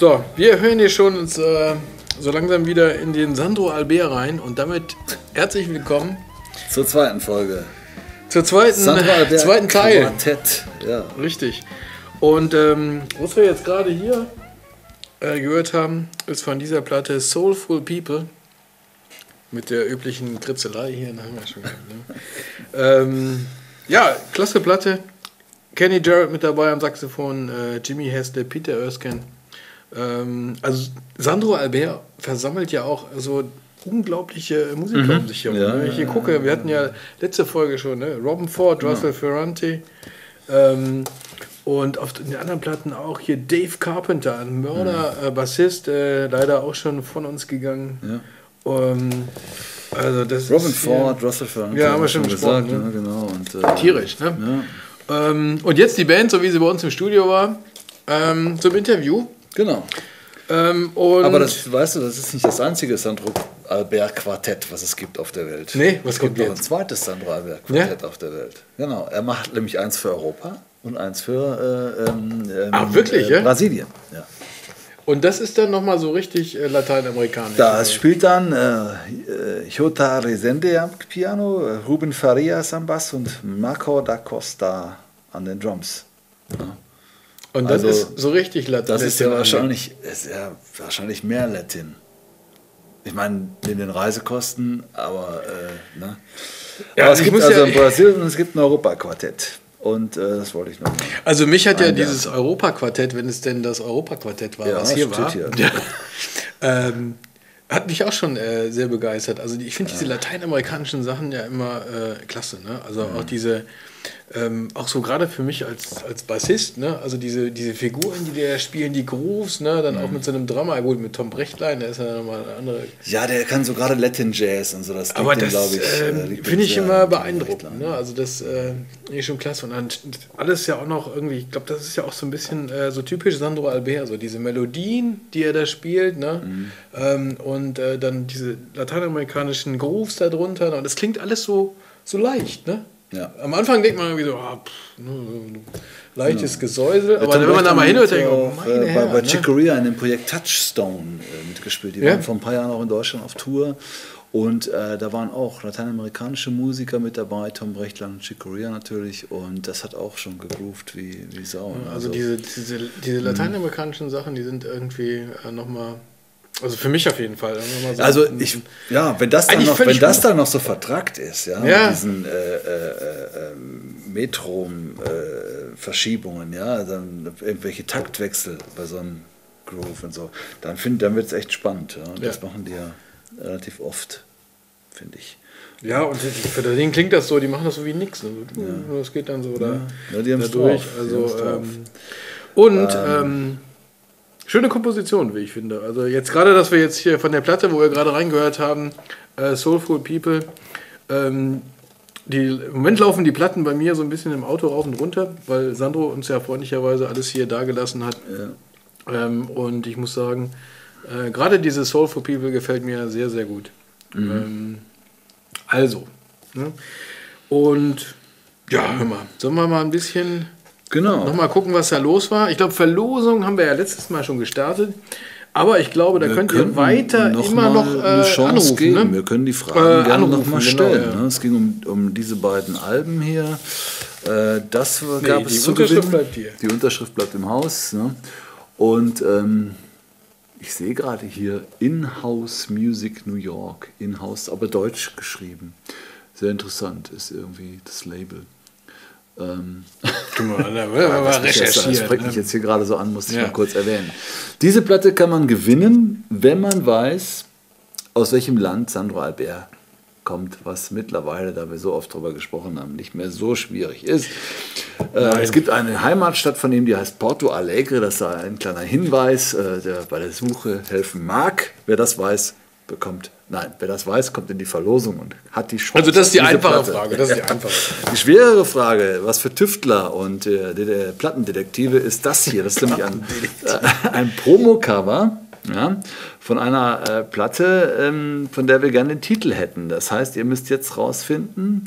So, wir hören hier schon uns so langsam wieder in den Sandro Albert rein und damit herzlich willkommen zur zweiten Folge. Zur zweiten Teil. Quartett, ja. Richtig. Und was wir jetzt gerade hier gehört haben, ist von dieser Platte Soulful People. Mit der üblichen Kritzelei hier, haben wir schon gehabt, ne? Ja, klasse Platte. Kenny Jarrett mit dabei am Saxophon, Jimmy Hesle, Peter Erskine. Also Sandro Albert versammelt ja auch so unglaubliche Musiker um sich herum. Ja, Wenn ich hier gucke, wir hatten ja letzte Folge schon, ne? Robin Ford, Russell Ferrante, und auf den anderen Platten auch hier Dave Carpenter, ein Mörder, Bassist, leider auch schon von uns gegangen. Ja. Also das Robin Ford, Russell Ferrante. Ja, haben wir schon gesagt, ne? Ne? Genau. Und, tierisch, ne? Ja. Und jetzt die Band, so wie sie bei uns im Studio war, zum Interview. Genau. Und aber das, weißt du, das ist nicht das einzige Sandro Albert Quartett, was es gibt auf der Welt. Nee, was gibt kommt noch jetzt? ein zweites Sandro Albert Quartett auf der Welt. Genau. Er macht nämlich eins für Europa und eins für wirklich, ja? Brasilien. Ja. Und das ist dann nochmal so richtig lateinamerikanisch. Da spielt dann Jota Rezende am Piano, Ruben Farias am Bass und Marco da Costa an den Drums. Ja. Und das ist so richtig Latin. Das ist ja wahrscheinlich mehr Latin. Ich meine, neben den Reisekosten, aber ne? Ja, aber es gibt also in Brasilien und es gibt ein Europa-Quartett. Und das wollte ich noch mal. Also mich hat ja dieses Europa-Quartett, wenn es denn das Europa-Quartett war, was hier war, hat mich auch schon sehr begeistert. Also ich finde diese lateinamerikanischen Sachen ja immer klasse. Ne? Also auch diese, auch so gerade für mich als Bassist, ne? Also diese Figuren, die da spielen, die Grooves, ne? Dann auch mit so einem Drummer, gut, mit Tom Brechtlein, der ist ja nochmal eine andere. Ja, der kann so gerade Latin Jazz und so, das aber das finde ich immer beeindruckend. Ne? Also das ist schon klasse. Und dann alles ja auch noch irgendwie, ich glaube, das ist ja auch so ein bisschen so typisch Sandro Albert, so diese Melodien, die er da spielt, ne? Und dann diese lateinamerikanischen Grooves da drunter. Und das klingt alles so leicht, ne? Ja. Am Anfang denkt man irgendwie so, leichtes Gesäusel, aber wenn man da mal hinhört, denkt man, bei Chick Corea in dem Projekt Touchstone mitgespielt. Die waren vor ein paar Jahren auch in Deutschland auf Tour und da waren auch lateinamerikanische Musiker mit dabei, Tom Brechtlein und Chick Corea natürlich, und das hat auch schon gegroovt wie Sau. Ja, also diese lateinamerikanischen Sachen, die sind irgendwie nochmal. Also für mich auf jeden Fall. So also wenn das dann noch so vertrackt ist, mit diesen Metrum-Verschiebungen, dann irgendwelche Taktwechsel bei so einem Groove und so, dann wird es echt spannend. Ja? Und das machen die ja relativ oft, finde ich. Ja, und für das Ding klingt das so, die machen das so wie nix. Ne? Das geht dann so die haben es drauf. Schöne Komposition, wie ich finde. Also jetzt gerade, dass wir jetzt hier von der Platte, wo wir gerade reingehört haben, Soulful People, im Moment laufen die Platten bei mir so ein bisschen im Auto rauf und runter, weil Sandro uns ja freundlicherweise alles hier dagelassen hat. Ja. Und ich muss sagen, gerade diese Soulful People gefällt mir sehr, sehr gut. Ne? Und ja, hör mal, sollen wir mal ein bisschen... Genau. Nochmal gucken, was da los war. Ich glaube, Verlosung haben wir ja letztes Mal schon gestartet. Aber ich glaube, da könnt ihr weiter immer noch eine Chance anrufen. Geben. Ne? Wir können die Fragen gerne noch mal stellen. Genau, ja. Es ging um diese beiden Alben hier. Das gab es zu gewinnen. Bleibt hier. Die Unterschrift bleibt im Haus. Ne? Und ich sehe gerade hier In-House Music New York. In-House, aber deutsch geschrieben. Sehr interessant ist irgendwie das Label. Das spricht mich jetzt hier gerade so an, musste ich mal kurz erwähnen. Diese Platte kann man gewinnen, wenn man weiß, aus welchem Land Sandro Albert kommt, was mittlerweile, da wir so oft drüber gesprochen haben, nicht mehr so schwierig ist. Es gibt eine Heimatstadt von ihm, die heißt Porto Alegre. Das ist ein kleiner Hinweis, der bei der Suche helfen mag. Wer das weiß, wer das weiß, kommt in die Verlosung und hat die Chance. Also das ist die einfache Frage. Die schwerere Frage, was für Tüftler und Plattendetektive ist das hier? Das ist nämlich ein Promocover von einer Platte, von der wir gerne den Titel hätten. Das heißt, ihr müsst jetzt rausfinden,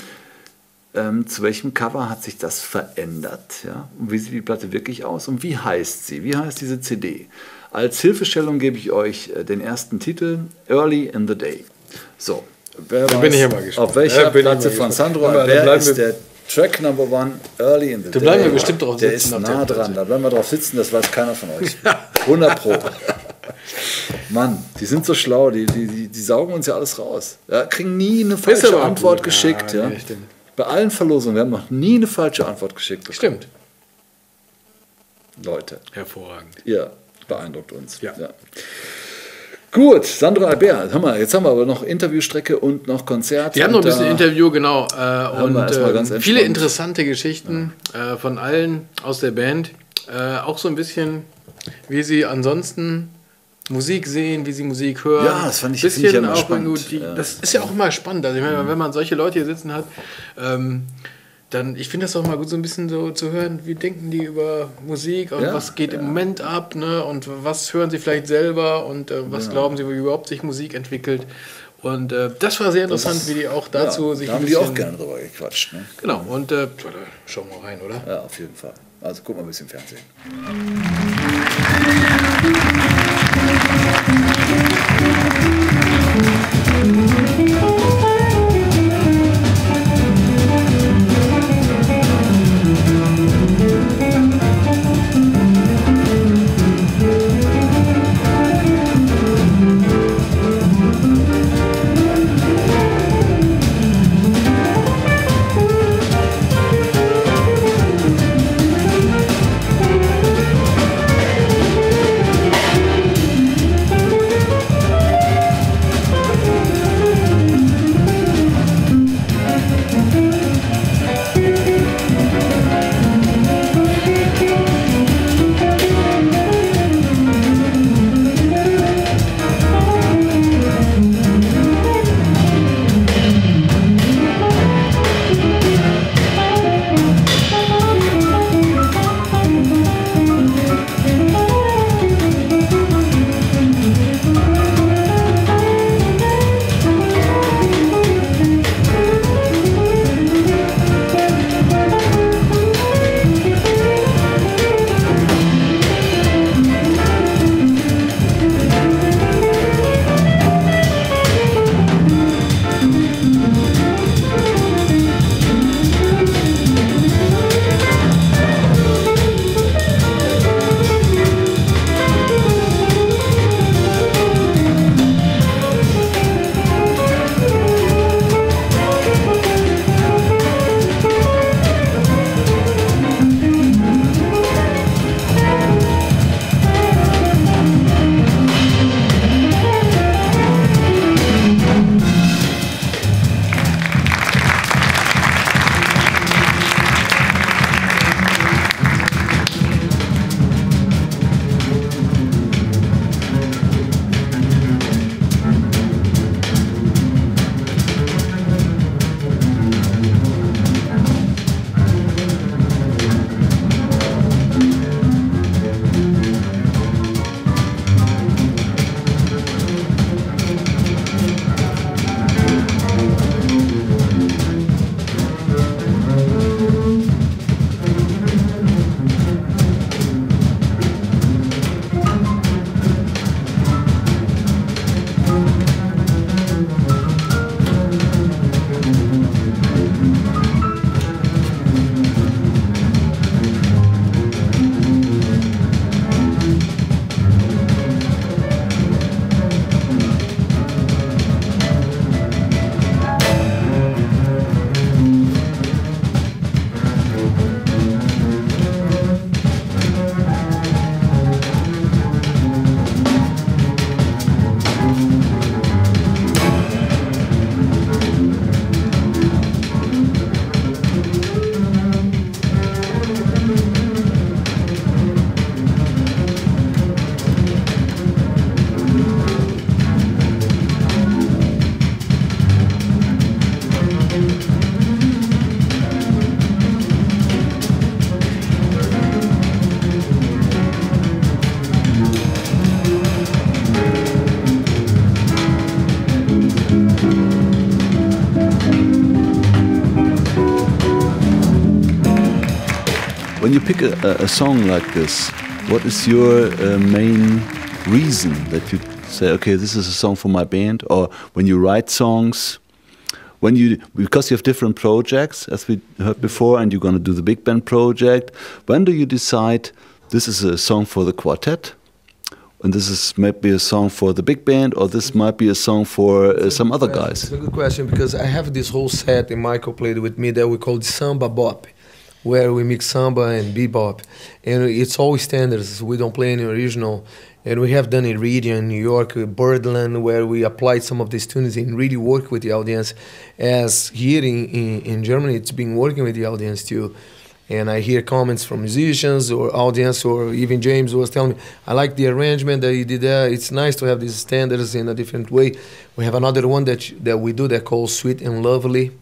zu welchem Cover hat sich das verändert. Ja? Und wie sieht die Platte wirklich aus und wie heißt sie? Wie heißt diese CD? Als Hilfestellung gebe ich euch den ersten Titel, Early in the Day. So, wer weiß, bin ich ja mal gespannt. auf welcher Platze von Sandro Albert ist der Track Number 1, Early in the Day. Da bleiben wir bestimmt drauf sitzen. Der ist nah dran, da bleiben wir drauf sitzen, das weiß keiner von euch. 100 Pro. Mann, die sind so schlau, die saugen uns ja alles raus. Ja, kriegen nie eine falsche Antwort geschickt. Ja. Nee, bei allen Verlosungen, wir haben noch nie eine falsche Antwort geschickt bekommen. Stimmt. Leute. Hervorragend. Ja, beeindruckt uns. Ja. Gut, Sandro Albert, hör mal, jetzt haben wir aber noch Interviewstrecke und noch Konzerte. Wir haben noch ein bisschen Interview, genau. Und viele interessante Geschichten von allen aus der Band. Auch so ein bisschen, wie sie ansonsten Musik sehen, wie sie Musik hören. Ja, das fand ich ja mal spannend. Das ist ja auch immer spannend. Also ich meine, wenn man solche Leute hier sitzen hat, dann, ich finde das auch mal gut, so ein bisschen so zu hören, wie denken die über Musik und was geht im Moment ab, ne? Und was hören sie vielleicht selber und was glauben sie, wie überhaupt sich Musik entwickelt. Und das war sehr interessant, wie die auch dazu sich da haben die auch gerne drüber gequatscht. Ne? Genau, und schauen wir rein, oder? Ja, auf jeden Fall. Also guck mal ein bisschen Fernsehen. When you pick a song like this, what is your main reason that you say, okay, this is a song for my band? Or when you write songs, because you have different projects, as we heard before, and you're going to do the big band project, when do you decide this is a song for the quartet, and this is maybe a song for the big band, or this might be a song for some other guys? It's a good question, because I have this whole set that Michael played with me that we call Samba Bop, where we mix samba and bebop, and it's all standards. We don't play any original, and we have done a radio in New York, Birdland, where we applied some of these tunes and really work with the audience. As here in Germany, it's been working with the audience too. And I hear comments from musicians or audience, or even James was telling me, I like the arrangement that you did there. It's nice to have these standards in a different way. We have another one that we do that called Sweet and Lovely.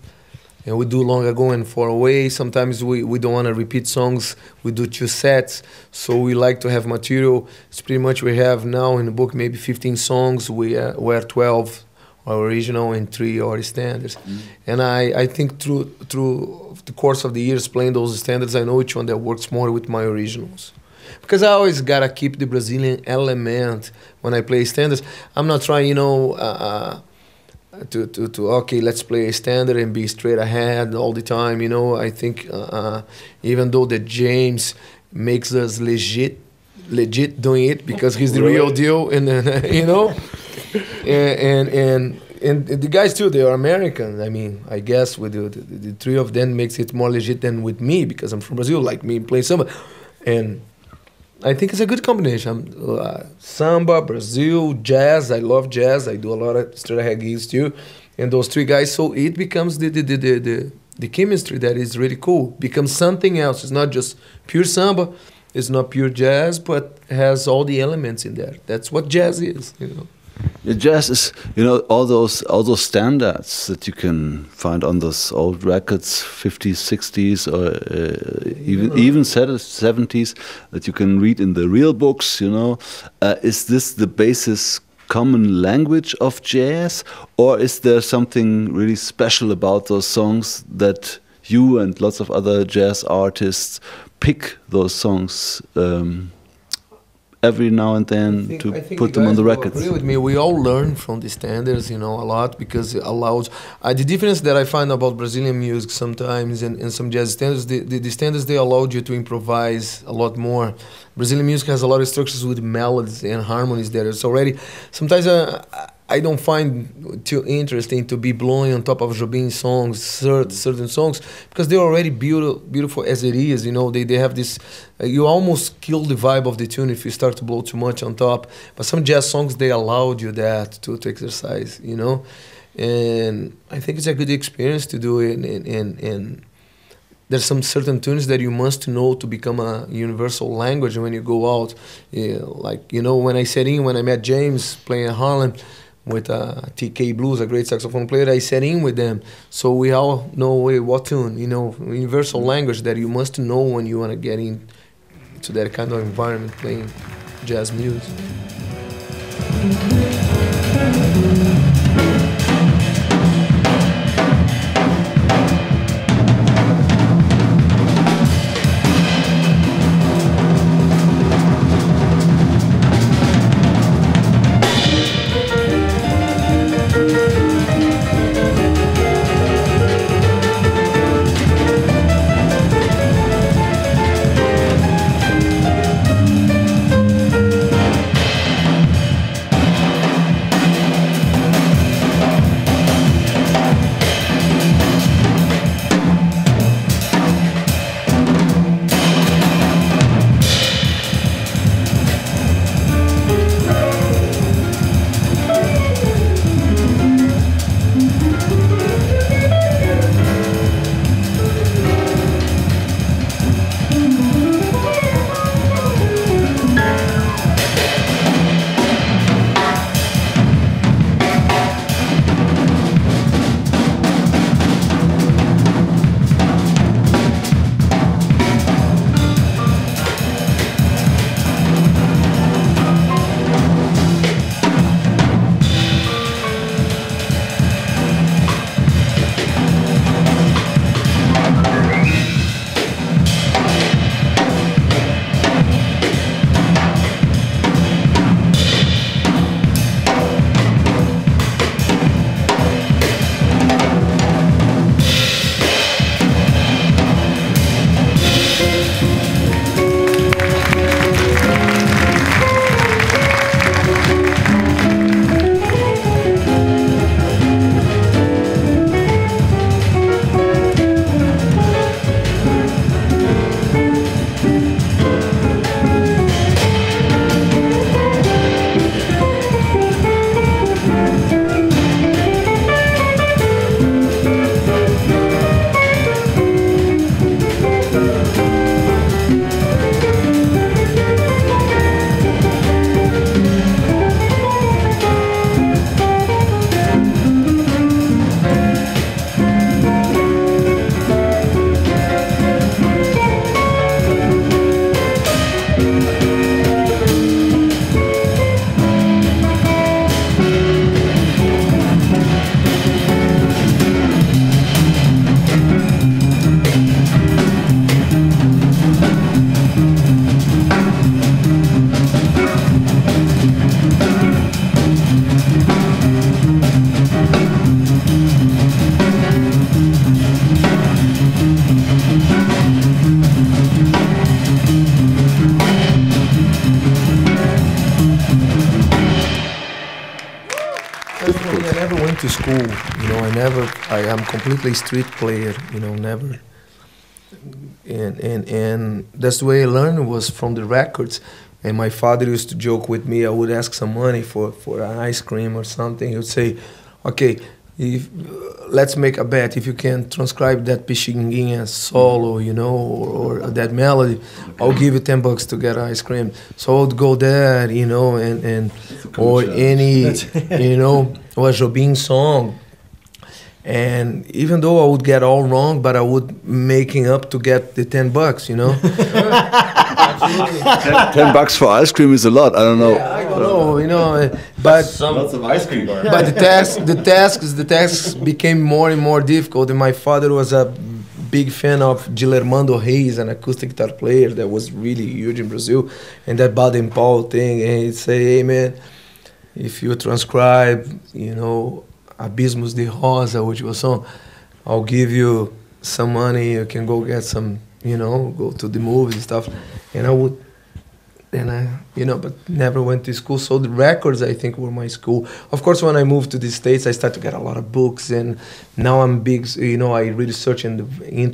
And we do Long Ago and Far Away. Sometimes we don't want to repeat songs. We do 2 sets. So we like to have material. It's pretty much we have now in the book maybe 15 songs. Where 12 are original and 3 are standards. And I think through the course of the years playing those standards, I know which one that works more with my originals. Because I always got to keep the Brazilian element when I play standards. I'm not trying, okay, let's play a standard and be straight ahead all the time. I think even though that James makes us legit doing it because he's the real deal, and and the guys too, they are American. I mean, I guess with the 3 of them makes it more legit than with me because I'm from Brazil, like me playing samba, and I think it's a good combination. Samba, Brazil, jazz. I love jazz. I do a lot of straight ahead gigs too, and those 3 guys. So it becomes the chemistry that is really cool. Becomes something else. It's not just pure samba. It's not pure jazz, but has all the elements in there. That's what jazz is. Yeah, jazz is, all those standards that you can find on those old records, 50s, 60s, or even 70s, that you can read in the real books. Is this the basis common language of jazz, or is there something really special about those songs that you and lots of other jazz artists pick those songs every now and then to put them on the records? Agree with me. We all learn from the standards, a lot, because it allows. The difference that I find about Brazilian music sometimes and some jazz standards, the standards, they allowed you to improvise a lot more. Brazilian music has a lot of structures with melodies and harmonies there. It's already sometimes. I don't find too interesting to be blowing on top of Jobim's songs, certain songs, because they're already beautiful as it is. They have this. You almost kill the vibe of the tune if you start to blow too much on top. But some jazz songs, they allowed you that to exercise. And I think it's a good experience to do it. And there's some certain tunes that you must know to become a universal language when you go out. When I met James playing in Harlem with TK Blues, a great saxophone player, I sat in with them. So we all know what tune, universal language that you must know when you want to get into that kind of environment playing jazz music. school. You know, I'm completely street player. You know, never. And that's the way I learned was from the records. And my father used to joke with me. I would ask some money for an ice cream or something. He would say, "Okay, let's make a bet. If you can transcribe that Pixinguinha solo, you know, or that melody, I'll give you $10 to get ice cream." So I would go there, you know, and or any, you know, or a Jobim song. And even though I would get all wrong, but I would making up to get the $10, you know. $10 for ice cream is a lot. I don't know. Yeah, I don't know, you know, but lots of ice cream. But the tasks became more and more difficult. And my father was a big fan of Guilhermando Reis, an acoustic guitar player that was really huge in Brazil, and that Baden Powell thing. And he'd say, "Hey man, if you transcribe, you know, Abismos de Rosa, which was a song, I'll give you some money. You can go get some, you know, go to the movies and stuff." And I would, and I, you know, but never went to school. So the records, I think, were my school. Of course, when I moved to the States, I started to get a lot of books, and now I'm big, you know, I really search into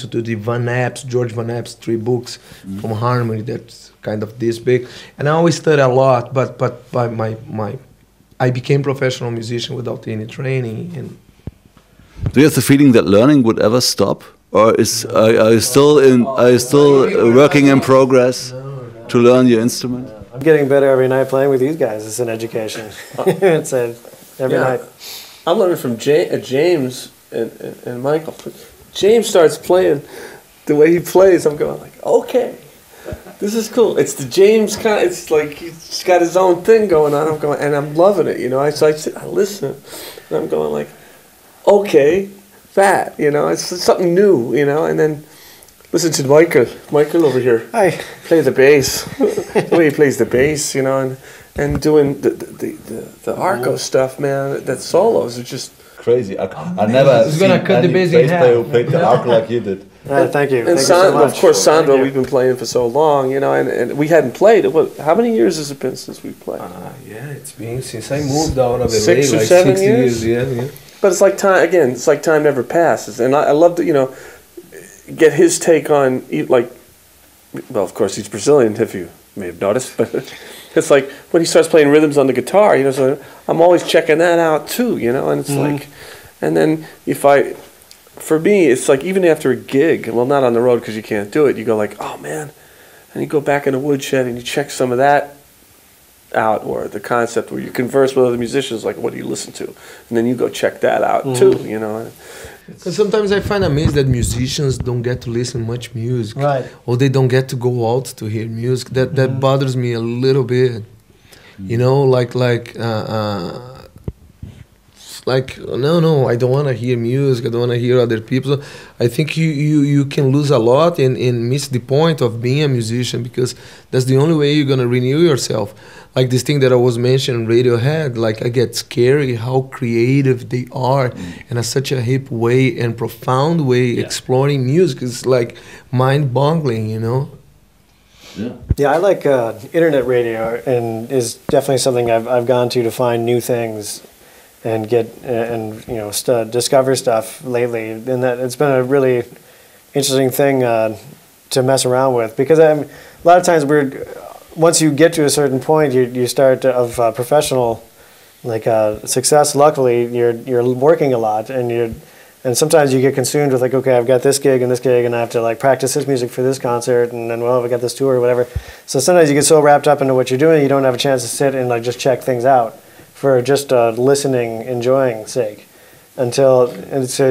the Van Apps, George Van Apps 3 books from Harmony that's kind of this big. And I always study a lot, but by I became professional musician without any training. And do you have the feeling that learning would ever stop, or are you still working in progress to learn your instrument? I'm getting better every night playing with these guys. It's an education. It's every night. I'm learning from James and Michael. James starts playing the way he plays. I'm going like, okay. This is cool. It's the James kind. It's like he's got his own thing going on. I'm going, and I'm loving it. You know, I sit, I listen, and I'm going like, okay, that. You know, it's something new. You know, and then listen to Michael over here. Hi. Play the bass. The way he plays the bass. You know, and doing the arco stuff, man. That solos are just crazy. I never seen cut the bass in half. Player who played the arco like you did. Thank you. And Thank you so much. Of course, Sandro, we've been playing for so long, you know, and we hadn't played. How many years has it been since we played? Yeah, it's been since I moved out of LA, 6 or like 7 6 years. Yeah. But it's like time, again, it's like time never passes. And I love to, you know, get his take on, like, well, of course, he's Brazilian, if you may have noticed, but it's like when he starts playing rhythms on the guitar, you know, so I'm always checking that out too, you know, and it's like, and then for me, it's like even after a gig, well, not on the road because you can't do it, you go like, oh man, and you go back in the woodshed and you check some of that out, or the concept where you converse with other musicians, like what do you listen to, and then you go check that out too, you know. Because sometimes I find amazed that musicians don't get to listen much music, Right. or they don't get to go out to hear music. That bothers me a little bit, you know, like no, I don't want to hear music. I don't want to hear other people. I think you can lose a lot and miss the point of being a musician, because that's the only way you're gonna renew yourself. Like this thing that I was mentioning, Radiohead. Like I get scary how creative they are in such a hip way and profound way, exploring music. It's like mind-boggling, you know. Yeah, I like internet radio, and is definitely something I've gone to find new things and get and you know discover stuff lately, and that it's been a really interesting thing to mess around with, because a lot of times once you get to a certain point, you start of professional success. Luckily, you're working a lot, and sometimes you get consumed with like, okay, I've got this gig, and I have to like practice this music for this concert, and then I got this tour or whatever. So sometimes you get so wrapped up into what you're doing, you don't have a chance to sit and like just check things out for just listening, enjoying sake. And so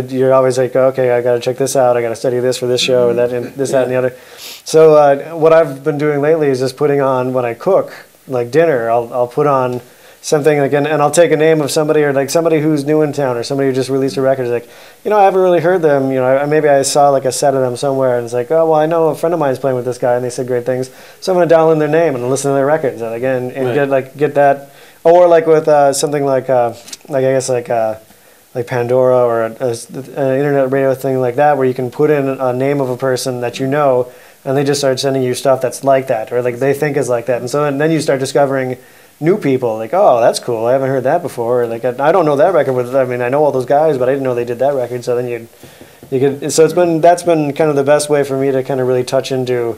you're always like, okay, I got to check this out. I got to study this for this show, and that, and this, that, and the other. So what I've been doing lately is just putting on, when I cook, like dinner, I'll put on something like, and I'll take a name of somebody, or like somebody who's new in town, or somebody who just released a record. It's like, you know, I haven't really heard them. You know, maybe I saw like a set of them somewhere, and it's like, oh well, I know a friend of mine is playing with this guy, and they said great things. So I'm gonna download their name and listen to their records, and again, and get that. Or like with something like I guess like Pandora, or an internet radio thing like that, where you can put in a name of a person that you know, and they just start sending you stuff that's like that, or like they think is like that, and then you start discovering new people, like, oh, that's cool, I haven't heard that before, or like, I don't know that record, but I mean, I know all those guys, but I didn't know they did that record, so then you could, so that's been kind of the best way for me to kind of really touch into,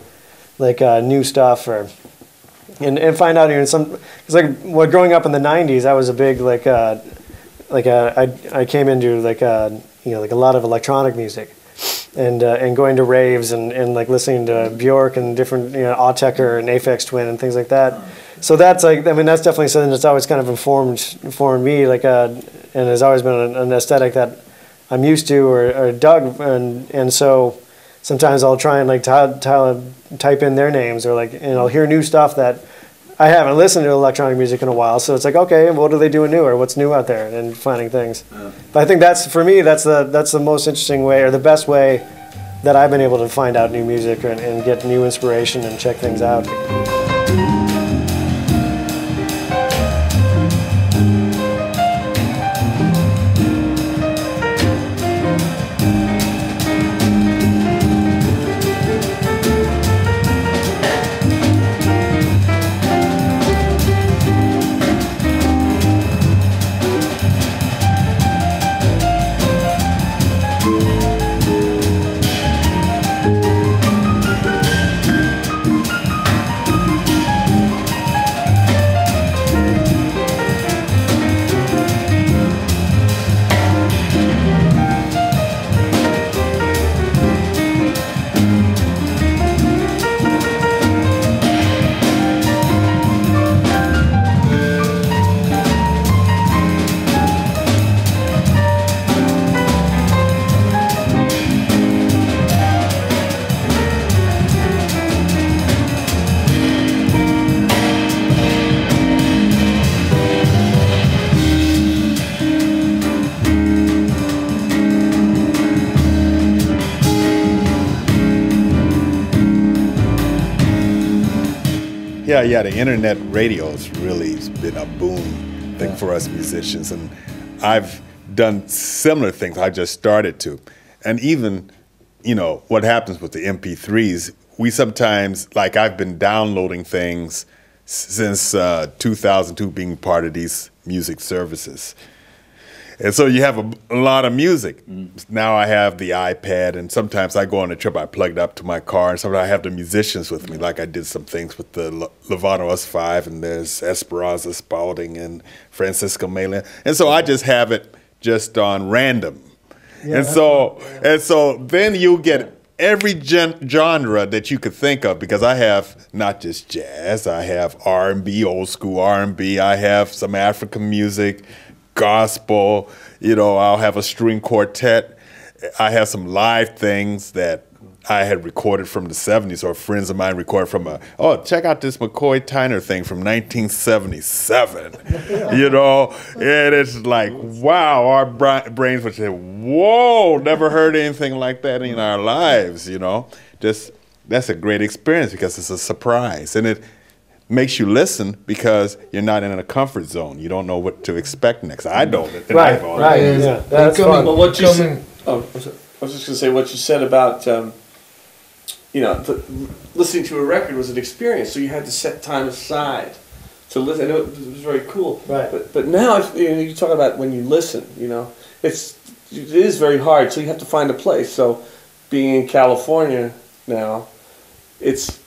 like, new stuff, and find out, because like, growing up in the 90s, I was a big, I came into, like, like a lot of electronic music, and going to raves, and like listening to Bjork and different, Autechre and Aphex Twin and things like that. So that's like, I mean, that's definitely something that's always kind of informed me, like, and has always been an aesthetic that I'm used to or dug, and so sometimes I'll try and like type in their names, or like, and I'll hear new stuff that I haven't listened to electronic music in a while. So it's like, okay, what are they doing new, or what's new out there, and finding things. But I think that's, for me, that's the most interesting way, or the best way that I've been able to find out new music and get new inspiration and check things out. Yeah, the internet radio has really been a boom thing for us musicians, and I've done similar things. I just started to, and even, what happens with the MP3s, we sometimes, like, I've been downloading things since 2002, being part of these music services. And so you have a lot of music. Now I have the iPad, and sometimes I go on a trip, I plug it up to my car, and sometimes I have the musicians with me. Like I did some things with the Lovato S5, and there's Esperanza Spalding and Francisco Mela. And so I just have it just on random. Yeah, and so then you get every genre that you could think of, because I have not just jazz, I have R&B, old school R&B, I have some African music, gospel, I'll have a string quartet. I have some live things that I had recorded from the 70s, or friends of mine recorded from check out this McCoy Tyner thing from 1977, and it's like, wow, our brains would say, whoa, never heard anything like that in our lives, Just, that's a great experience, because it's a surprise, and it makes you listen, because you're not in a comfort zone. You don't know what to expect next. I don't. Right. Yeah. That's fun. But what you said, I was just going to say what you said about, listening to a record was an experience, so you had to set time aside to listen. I know it was very cool. Right. But now, you talk about when you listen, it is very hard, so you have to find a place. So being in California now, it's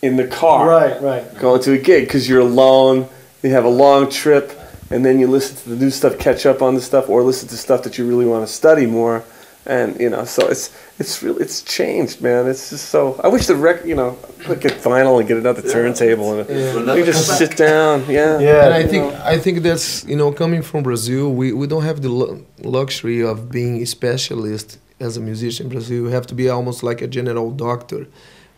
in the car, right, going to a gig, because you're alone, you have a long trip, and then you listen to the new stuff, catch up on the stuff, or listen to stuff that you really want to study more, and so it's changed, man. It's just so, I wish the record, get vinyl and get another turntable, and you just sit down, And I think that's, coming from Brazil, we don't have the luxury of being a specialist as a musician in Brazil. You have to be almost like a general doctor,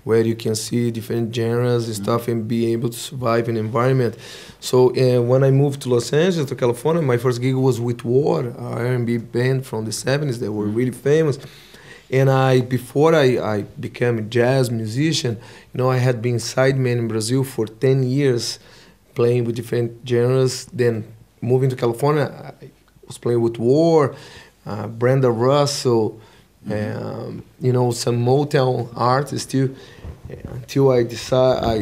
where you can see different genres and stuff and be able to survive in an environment. So when I moved to Los Angeles, to California, my first gig was with War, an R&B band from the 70s that were really famous. And before I became a jazz musician, I had been sideman in Brazil for 10 years, playing with different genres. Then moving to California, I was playing with War, Brenda Russell, some Motown artists too. until I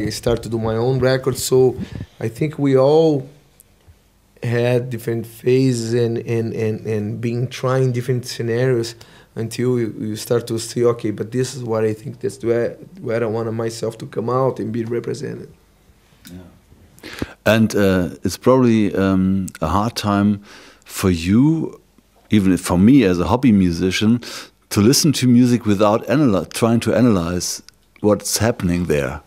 start to do my own records. So I think we all had different phases and being trying different scenarios until you start to see, okay, but this is what I think, that's where I want myself to come out and be represented. Yeah. And it's probably a hard time for you, even for me as a hobby musician, to listen to music without trying to analyze what's happening there.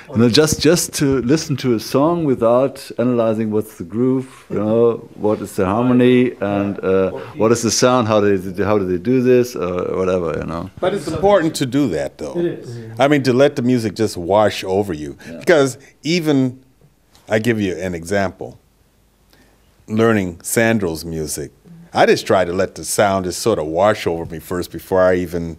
You know, just to listen to a song without analyzing what's the groove, you know, what is the harmony, and what is the sound, how do they do this, or whatever, you know. But it's important to do that, though. It is. I mean, to let the music just wash over you. Yeah. Because even, I give you an example, learning Sandro's music, I just try to let the sound just sort of wash over me first before I even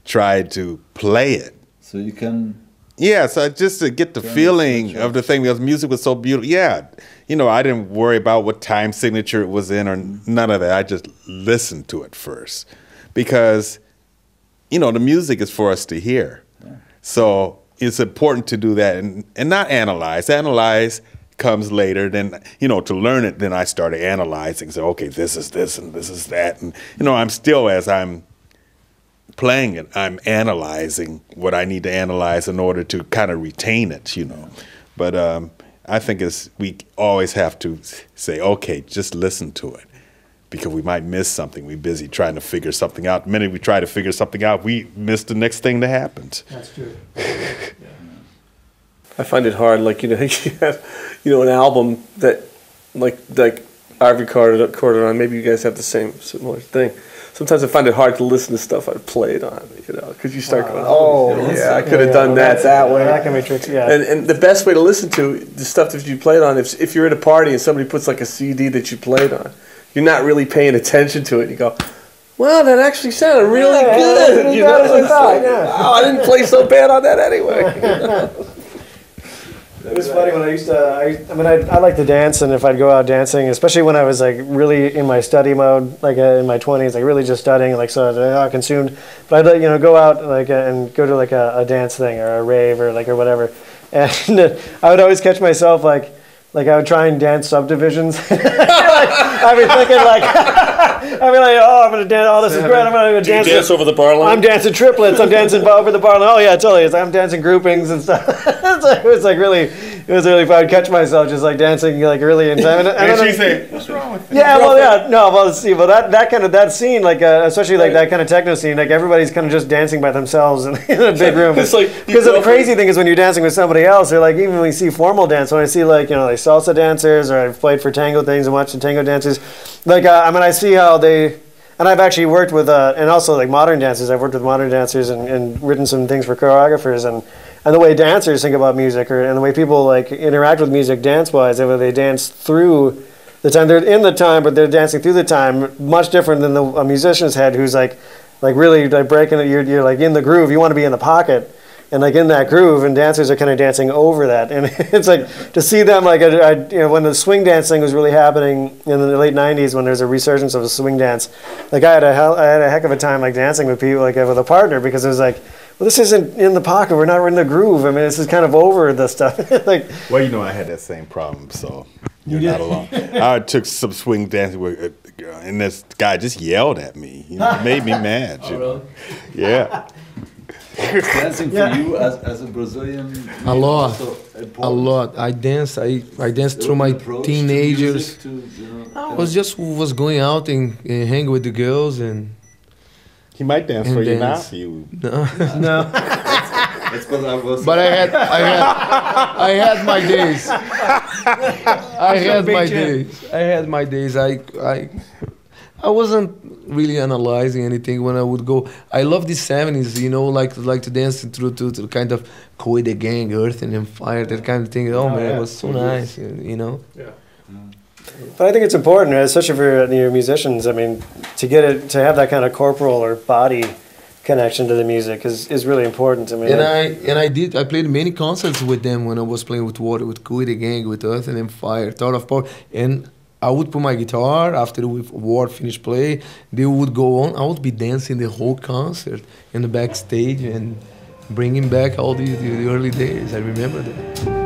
try to play it. So you can... Yeah, so just to get the feeling of the thing, because music was so beautiful. Yeah, you know, I didn't worry about what time signature it was in or none of that. I just listened to it first. Because, you know, the music is for us to hear. Yeah. So it's important to do that and not analyze. Analyze comes later. Then, you know, to learn it, then I started analyzing. So, okay, this is this and this is that. And, you know, I'm still, as I'm playing it, I'm analyzing what I need to analyze in order to kind of retain it, you know. But I think we always have to say, okay, just listen to it, because we might miss something. We're busy trying to figure something out. The minute we try to figure something out, we miss the next thing that happens. That's true. I find it hard, like, you know, you have, you know, an album that, like I've recorded on, maybe you guys have the similar thing. Sometimes I find it hard to listen to stuff I've played on, you know, because you start going, oh, yeah, I could have done that way. That can be tricky, yeah. And the best way to listen to the stuff that you played on, if you're at a party and somebody puts like a CD that you played on, you're not really paying attention to it. You go, wow, that actually sounded really good. You know, it's like, wow, I didn't play so bad on that anyway. It was funny when I used to, I like to dance, and if I'd go out dancing, especially when I was like really in my study mode, like in my 20s, like really just studying, like so I was consumed. But I'd, you know, go out like and go to like a dance thing or a rave or whatever, and I would always catch myself like I would try and dance subdivisions. I'd be thinking like, I'd be like, oh, I'm gonna dance. Oh, this is great. I'm gonna dance. Do you dance over the bar line? I'm dancing triplets. I'm dancing over the bar line. Oh yeah, totally. I'm dancing groupings and stuff. It was really fun. I'd catch myself just like dancing like really in time. And she said, "What's wrong with you?" Yeah, well, yeah, no, well, see, well, that scene, like especially like that kind of techno scene, like everybody's kind of just dancing by themselves in a big room. It's like, because the crazy thing is when you're dancing with somebody else, they're like, even when we see formal dance, when I see like, you know, like salsa dancers, or I've played for tango things and watched the tango dancers, like I mean, I see how they. And I've actually worked with, and also like modern dancers. I've worked with modern dancers and written some things for choreographers, and the way dancers think about music, and the way people like interact with music dance-wise, and they dance through the time. They're in the time, but they're dancing through the time. Much different than a musician's head, who's like really like breaking it. You're like in the groove. You want to be in the pocket, and like in that groove. And dancers are kind of dancing over that. And it's like to see them like you know, when the swing dance thing was really happening in the late '90s, when there's a resurgence of the swing dance. Like I had a heck of a time like dancing with people, like with a partner, because it was like, well, this isn't in the pocket. We're not in the groove. I mean, this is kind of over the stuff. Like, well, you know, I had that same problem, so you're not alone. I took some swing dancing with a girl, and this guy just yelled at me. You know, it made me mad. You know? Yeah. Dancing for you as a Brazilian? A lot. I danced through my teenagers. I was going out and hang with the girls and. He might dance for you now. No. That's what I was. But I had my days. I had my days. I wasn't really analyzing anything when I would go. I love the 70s, you know, like to dance through to kind of Coed the Gang, Earth and Fire, that kind of thing. Oh man, it was so nice, you know. Yeah. But I think it's important, especially for your musicians. I mean, to have that kind of corporal or body connection to the music is really important. I mean, I played many concerts with them when I was playing with Coed the Gang, with Earth and Fire, Thought of Power, and I would put my guitar after Ward finished play. They would go on. I would be dancing the whole concert in the backstage, and bringing back all the early days. I remember that.